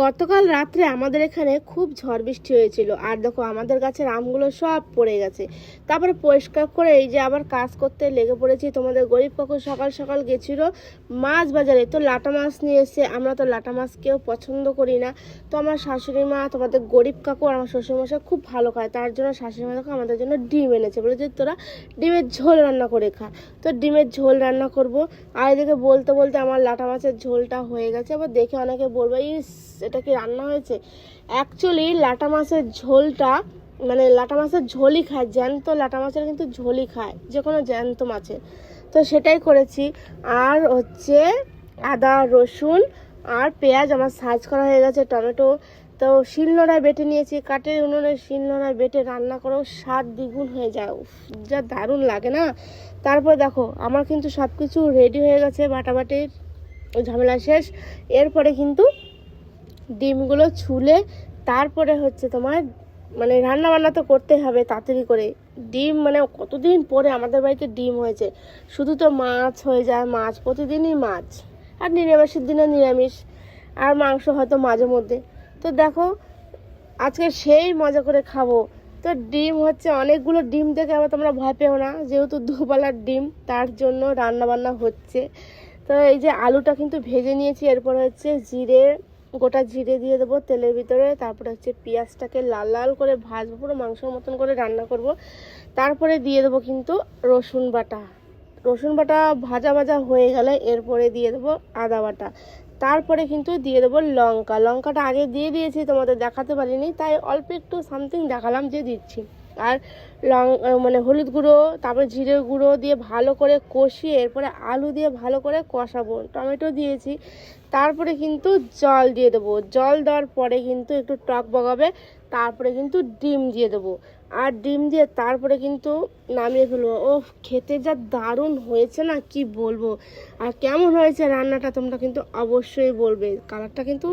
গতকাল রাত্রে আমাদের এখানে খুব ঝড় বৃষ্টি হয়েছিল, আর দেখো আমাদের গাছের আমগুলো সব পড়ে গেছে। তারপরে পরিষ্কার করে এই যে আবার কাজ করতে লেগে পড়েছি। তোমাদের গরিব কাকু সকাল সকাল গেছিল মাছ বাজারে, তো লাটা মাছ নিয়ে এসে। আমরা তো লাটা মাছ কেউ পছন্দ করি না, তো আমার শাশুড়ি মা, তোমাদের গরিব কাকু আর আমার শ্বশুরমশাই খুব ভালো খায়, তার জন্য শাশুড়ি মা দেখো আমাদের জন্য ডিম এনেছে, বলে যে তোরা ডিমের ঝোল রান্না করে খা। তো ডিমের ঝোল রান্না করব। আর এদিকে বলতে বলতে আমার লাটা মাছের ঝোলটা হয়ে গেছে। আবার দেখে অনেকে বলবে ইস এটা কি রান্না হয়েছে। অ্যাকচুয়ালি লাটা মাছের ঝোলটা মানে লাটা মাছের ঝোলই খায়, জ্যান্ত লাটা মাছের কিন্তু ঝোলই খায়, যে কোনো জ্যান্ত মাছের। তো সেটাই করেছি। আর হচ্ছে আদা রসুন আর পেঁয়াজ আমার সাইজ করা হয়ে গেছে, টমেটো তো শিলনোড়ায় বেটে নিয়েছি। কাঠের উনুনে শিলনোড়ায় বেটে রান্না করেও স্বাদ দ্বিগুণ হয়ে যায়, উফ যা দারুণ লাগে না। তারপর দেখো আমার কিন্তু সব কিছু রেডি হয়ে গেছে, বাটাবাটির ঝামেলা শেষ। এরপরে কিন্তু ডিমগুলো ছুলে তারপরে হচ্ছে তোমার মানে রান্না বান্না তো করতে হবে তাড়াতাড়ি করে। ডিম মানে কতদিন পরে আমাদের বাড়িতে ডিম হয়েছে। শুধু তো মাছ হয়ে যায়, মাছ প্রতিদিনই মাছ, আর নিরামিষের দিনে নিরামিষ, আর মাংস হয়তো মাঝে মধ্যে। তো দেখো আজকে সেই মজা করে খাবো। তো ডিম হচ্ছে অনেকগুলো ডিম থেকে, আবার তোমরা ভয় পেও না, যেহেতু দুবেলার ডিম তার জন্য রান্না বান্না হচ্ছে। তো এই যে আলুটা কিন্তু ভেজে নিয়েছি, এরপর হচ্ছে গোটা জিরে দিয়ে দেবো তেলের ভিতরে। তারপরে হচ্ছে পেঁয়াজটাকে লাল লাল করে ভাজবো, পুরো মাংসের মতন করে রান্না করব। তারপরে দিয়ে দেবো কিন্তু রসুন বাটা। রসুন বাটা ভাজা ভাজা হয়ে গেলে এরপরে দিয়ে দেবো আদা বাটা। তারপরে কিন্তু দিয়ে দেবো লঙ্কাটা আগে দিয়ে দিয়েছি, তোমাদের দেখাতে পারিনি, তাই অল্প একটু সামথিং দেখালাম যে দিচ্ছি। আর মানে হলুদ গুঁড়ো, তারপরে জিরে গুঁড়ো দিয়ে ভালো করে কষিয়ে এরপরে আলু দিয়ে ভালো করে কষাবো। টমেটো দিয়েছি, তারপরে কিন্তু জল দিয়ে দেবো। জল দেওয়ার পরে কিন্তু একটু টক বগাবে, তারপরে কিন্তু ডিম দিয়ে দেবো। আর ডিম দিয়ে তারপরে কিন্তু নামিয়ে ফেলবো। ও খেতে যা দারুণ হয়েছে না, কি বলবো। আর কেমন হয়েছে রান্নাটা তোমরা কিন্তু অবশ্যই বলবে, কালারটা কিন্তু